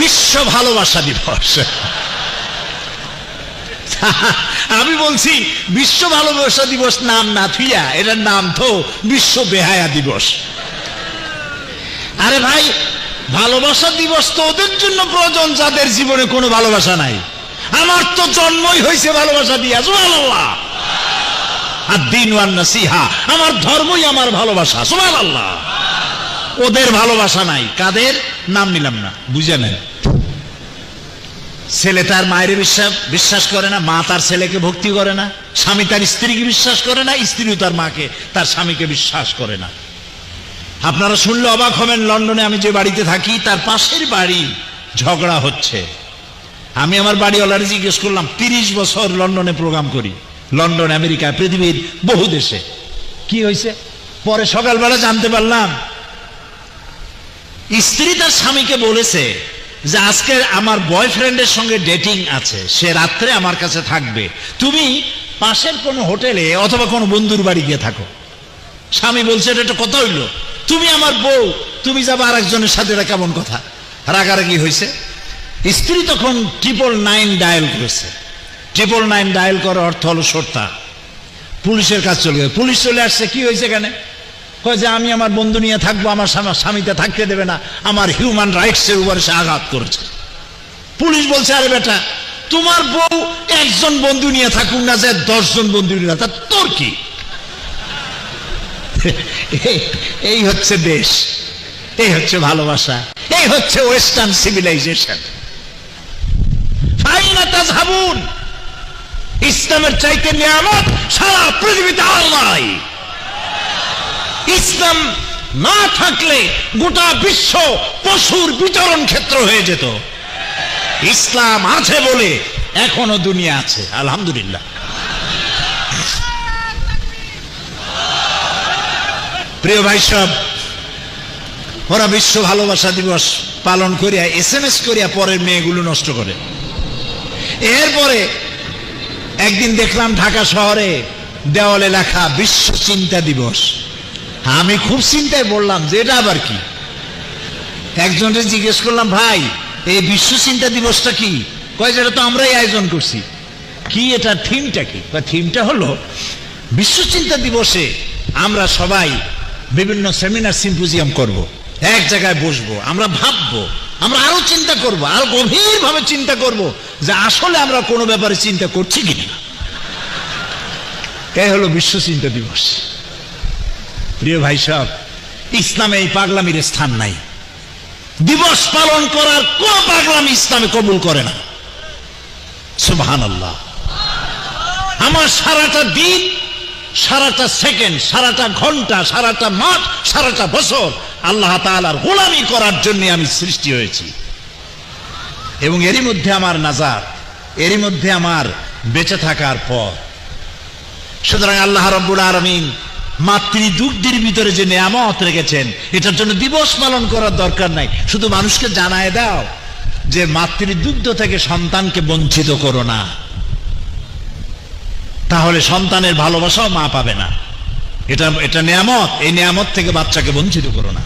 বিশ্ব ভালোবাসা দিবস। আমি বলছি বিশ্ব ভালোবাসা দিবস নাম না থুইয়া এটার নাম তো বিশ্ব বেহায়া দিবস। আরে ভাই, ভালোবাসা দিবস তো ওদের জন্য প্রয়োজন যাদের জীবনে কোনো ভালোবাসা নাই। আমার তো জন্মই হয়েছে ভালোবাসা দিয়া, সুবহানাল্লাহ। আর দ্বীন ওয়ান নাসিহা, আমার ধর্মই আমার ভালোবাসা, সুবহানাল্লাহ। ওদের ভালোবাসা নাই। কাদের নাম নিলাম না, বুঝে নেন। ছেলে তার মায়ের বিশ্বাস করে না, মা তার ছেলেকে ভক্তি করে না, স্বামী তার স্ত্রীকে বিশ্বাস করে না, স্ত্রীও তার মাকে তার স্বামীকে বিশ্বাস করে না। আপনারা শুনলে অবাক হবেন, লন্ডনে আমি যে বাড়িতে থাকি তার পাশের বাড়ি ঝগড়া হচ্ছে। আমি আমার বাড়িওয়ালারে জিজ্ঞেস করলাম, 30 বছর লন্ডনে প্রোগ্রাম করি, লন্ডন, আমেরিকা, পৃথিবীর বহু দেশে, কি হয়েছে? পরে সকালবেলা জানতে পারলাম স্ত্রী তার স্বামীকে বলেছে যে আজকে আমার বয়ফ্রেন্ডের সঙ্গে ডেটিং আছে, সে রাত্রে আমার কাছে থাকবে, তুমি পাশের কোনো হোটেলে অথবা কোনো বন্ধুর বাড়ি গিয়ে থাকো। স্বামী বলছে এটা একটা কথা হইল, তুমি আমার বউ, তুমি যাবে আর একজনের সাথে, এটা কেমন কথা? রাগারাগি হয়েছে। স্ত্রী তখন 999 ডায়াল করেছে। 999 ডায়াল করার অর্থ হলো সর্তা। পুলিশের কাছে চলে গেছে। পুলিশ চলে আসছে। কি হয়েছে কেন? কয় যে আমি আমার বন্ধু নিয়ে থাকবো, আমার স্বামীতে থাকতে দেবে না, আমার হিউম্যান রাইটসের উপরে সে আঘাত করেছে। পুলিশ বলছে, আরে বেটা, তোমার বউ একজন বন্ধু নিয়ে থাকুক না, যে 10 জন বন্ধু নিয়ে, তা তোর কি? এই হচ্ছে দেশ, এই হচ্ছে ভালোবাসা, এই হচ্ছে ওয়েস্টার্ন সিভিলাইজেশন। ফাইনা তাযহাবুন, ইসলামের চাইতে নিয়ামত সারা পৃথিবীতে আর নাই। ইসলাম না থাকলে গোটা বিশ্ব পশুর বিচরণ ক্ষেত্র হয়ে যেত। ইসলাম আছে বলে এখনো দুনিয়া আছে, আলহামদুলিল্লাহ। প্রিয় ভাই সব, ওরা বিশ্ব ভালোবাসা দিবস পালন করিয়া SMS করিয়া পরের মেয়েগুলো নষ্ট করে। এরপরে একদিন দেখলাম ঢাকা শহরে দেওয়ালে লেখা বিশ্ব চিন্তা দিবস। আমি খুব চিন্তায় বললাম যে এটা আবার কি। একজনকে জিজ্ঞেস করলাম, ভাই এই বিশ্ব চিন্তা দিবসটা কি? কয় যেটা তো আমরাই আয়োজন করছি। কি এটা, থিমটা কি? থিমটা হলো বিশ্ব চিন্তা দিবসে আমরা সবাই বিভিন্ন সেমিনার সিম্পোজিয়াম করব, এক জায়গায় বসবো, আমরা ভাববো, আমরা আরো চিন্তা করব, আরো গভীরভাবে চিন্তা করব যে আসলে আমরা কোনো ব্যাপারে চিন্তা করছি কিনা। এই হলো বিশ্ব চিন্তা দিবস। প্রিয় ভাই সব, ইসলামে এই পাগলামির স্থান নাই। দিবস পালন করার কোন পাগলামি ইসলামে কবুল করে না। সুবহানাল্লাহ। আমার সারাটা দিন, সারাটা সেকেন্ড, সারাটা ঘন্টা, সারাটা মাস, সারাটা বছর আল্লাহ তাআলার গোলামি করার জন্য আমি সৃষ্টি হয়েছি, এবং এরই মধ্যে আমার নাজাত, এরই মধ্যে আমার বেঁচে থাকার পর। সুতরাং আল্লাহ রাব্বুল আলামিন মাতৃদুগ্ধের ভিতরে যে নিয়ামত রেখেছেন, এটার জন্য দিবস পালন করার দরকার নাই। শুধু মানুষকে জানায় দাও যে মাতৃদুগ্ধ থেকে সন্তানকে বঞ্চিত করো না, তাহলে সন্তানের ভালোবাসাও মা পাবে না। এটা নিয়ামত, এই নিয়ামত থেকে বাচ্চাকে বঞ্চিত করো না।